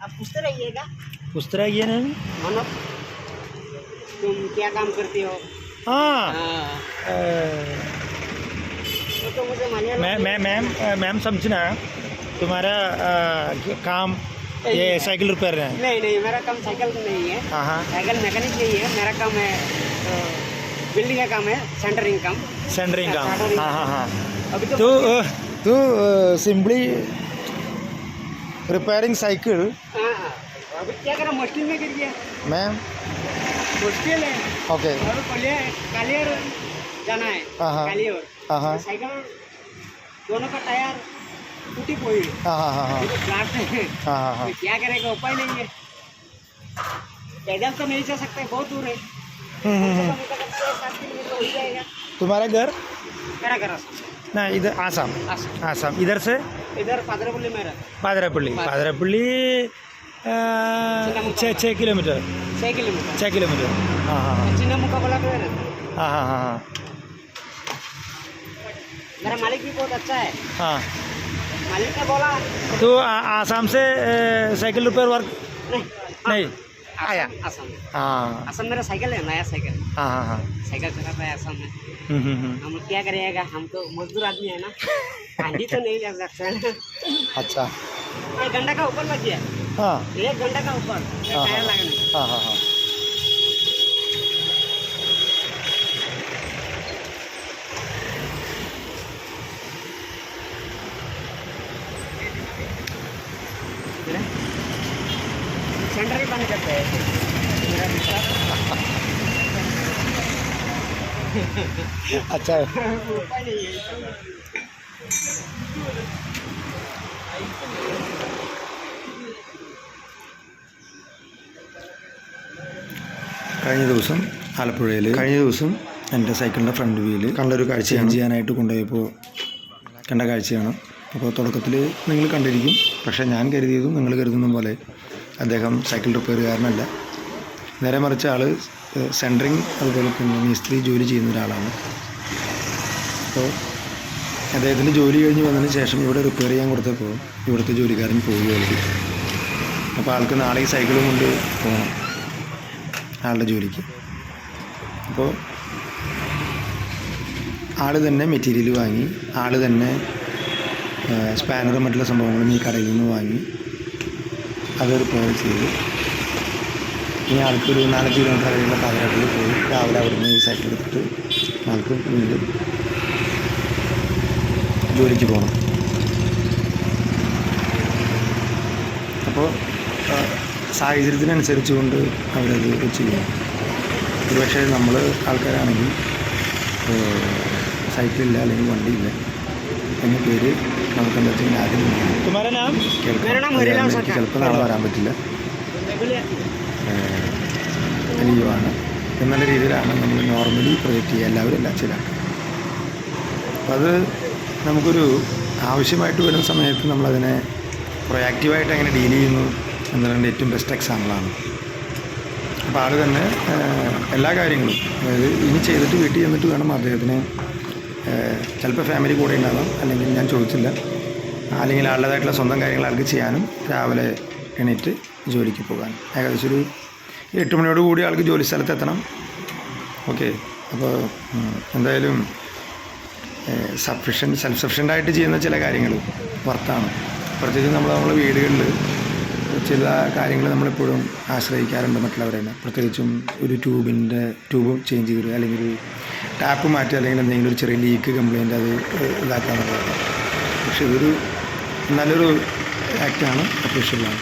आप पूछते रहिएगा। पूछते रहिए ना। मानो तुम क्या काम करते हो? हाँ तो मुझे मलयालम मैम समझना तुम्हारा काम ये साइकिल रिपेयर है। नहीं मेरा काम साइकिल नहीं है। हाँ साइकिल मैकेनिक नहीं है। मेरा काम है बिल्डिंग का काम है, सेंटरिंग काम। हाँ अभी तो सिंपली रिपेयरिंग साइकिल। हाँ अभी क्या करा, मुश्किल में गिर गया मैम। मुश्किल है। ओके और कालियर जाना है। कालियर साइकिल दोनों का टायर टूटी हुई है। फ्लैट है। क्या करेगा, उपाय नहीं है। पैदल तो नहीं जा सकते, बहुत दूर है। 7 किलोमीटर हो जाएगा। तुम्हारा घर? मेरा घर आसाम। ना इधर आसाम इधर से इधर पादरापल्ली में रहता। पादरापल्ली 6 किलोमीटर। 6 किलोमीटर। हाँ चिन्ना मुकाबला पे रहता। हाँ मेरा मालिक भी बहुत अच्छा है। हाँ मालिक ने बोला तो आसाम से साइकिल रिपेयर वर्क नहीं आया। आसाम मेरा साइकिल है, नया साइकिल। हाँ साइकिल चलाता है आसाम में। हम लोग क्या करिएगा, हम तो मजदूर आदमी है ना, गाड़ी तो नहीं कर सकते। अच्छा 1 घंटा का ऊपर लग गया। 1 घंटा का ऊपर टायर लगाने। हाँ सेंटर ही बंद करते हैं मेरा दूसरा। अच्छा उपाय नहीं है। കഴിഞ്ഞ ദിവസം എൻ്റെ സൈക്കിളിൻ്റെ ഫ്രണ്ട് വീല് കണ്ടൊരു കാഴ്ച ചേഞ്ച് ചെയ്യാനായിട്ട് കൊണ്ടുപോയപ്പോൾ കണ്ട കാഴ്ചയാണ്. അപ്പോൾ തുടക്കത്തിൽ നിങ്ങൾ കണ്ടിരിക്കും, പക്ഷേ ഞാൻ കരുതിയതും നിങ്ങൾ കരുതുന്ന പോലെ അദ്ദേഹം സൈക്കിൾ റിപ്പയറുകാരനല്ല. നേരെ മറിച്ച് ആൾ സെൻറ്ററിങ് അതുപോലെ പിന്നെ മേസ്ത്രി ജോലി ചെയ്യുന്ന ഒരാളാണ്. അപ്പോൾ അദ്ദേഹത്തിൻ്റെ ജോലി കഴിഞ്ഞ് വന്നതിന് ശേഷം ഇവിടെ റിപ്പയർ ചെയ്യാൻ കൊടുത്തപ്പോൾ ഇവിടുത്തെ ജോലിക്കാരൻ പോവുകയുള്ളൂ. അപ്പോൾ ആൾക്ക് നാളെ ഈ സൈക്കിളും കൊണ്ട് പോകണം ആളുടെ ജോലിക്ക്. അപ്പോൾ ആൾ തന്നെ മെറ്റീരിയൽ വാങ്ങി, ആൾ തന്നെ സ്പാനറും മറ്റുള്ള സംഭവങ്ങളും ഈ കടയിൽ നിന്ന് വാങ്ങി അത് റിപ്പയർ ചെയ്ത് ഇനി ആൾക്കൊരു 4 കിലോമീറ്റർ കഴിയുന്ന പാതരാട്ടിൽ പോയി രാവിലെ അവിടുന്ന് ഈ സൈക്കിൾ എടുത്തിട്ട് ആൾക്ക് വീണ്ടും ജോലിക്ക് പോകണം. അപ്പോൾ സാഹചര്യത്തിനനുസരിച്ച് കൊണ്ട് അവരത് ചെയ്യും. ഒരുപക്ഷെ നമ്മൾ ആൾക്കാരാണെങ്കിൽ സൈക്കിളില്ല അല്ലെങ്കിൽ വണ്ടിയില്ല എന്ന പേര് നമുക്ക് എന്താ വെച്ചാൽ ആദ്യം കേൾക്കാം. ചിലപ്പോൾ നാളെ വരാൻ പറ്റില്ല, ലീവാണ് എന്നുള്ള രീതിയിലാണ് നമ്മൾ നോർമലി പ്രൊജക്റ്റ് ചെയ്യുക. എല്ലാവരും അല്ല, ചില. അപ്പം അത് നമുക്കൊരു ആവശ്യമായിട്ട് വരുന്ന സമയത്ത് നമ്മളതിനെ പ്രൊയാക്റ്റീവായിട്ട് എങ്ങനെ ഡീൽ ചെയ്യുന്നു എന്നുള്ളതിൻ്റെ ഏറ്റവും ബെസ്റ്റ് എക്സാമ്പിളാണ്. അപ്പോൾ ആൾ തന്നെ എല്ലാ കാര്യങ്ങളും, അതായത് ഇനി ചെയ്തിട്ട് വീട്ടിൽ ചെന്നിട്ട് വേണം അദ്ദേഹത്തിന്, ചിലപ്പോൾ ഫാമിലി കൂടെ ഉണ്ടാകാം, അല്ലെങ്കിൽ ഞാൻ ചോദിച്ചില്ല, അല്ലെങ്കിൽ ആളുടേതായിട്ടുള്ള സ്വന്തം കാര്യങ്ങൾ ആൾക്ക് ചെയ്യാനും രാവിലെ എണീറ്റ് ജോലിക്ക് പോകാൻ ഏകദേശം ഒരു 8 മണിയോട് കൂടി ആൾക്ക് ജോലി സ്ഥലത്ത് എത്തണം. ഓക്കെ, അപ്പോൾ എന്തായാലും സെൽഫ് സഫിഷ്യൻ്റായിട്ട് ചെയ്യുന്ന ചില കാര്യങ്ങൾ വർത്താണ്. പ്രത്യേകിച്ച് നമ്മളെ വീടുകളിൽ ചില കാര്യങ്ങൾ നമ്മളെപ്പോഴും ആശ്രയിക്കാറുണ്ട് മറ്റുള്ളവരെ. പ്രത്യേകിച്ചും ഒരു ട്യൂബ് ചേഞ്ച് ചെയ്യുക, അല്ലെങ്കിൽ ഒരു ടാപ്പ് മാറ്റുക, അല്ലെങ്കിൽ എന്തെങ്കിലും ഒരു ചെറിയ ലീക്ക് കംപ്ലയിൻ്റ് അത് ഇതാക്കാന്നുള്ളത്. പക്ഷേ ഇതൊരു നല്ലൊരു ആക്റ്റാണ്, അപ്രീഷ്യബിളാണ്.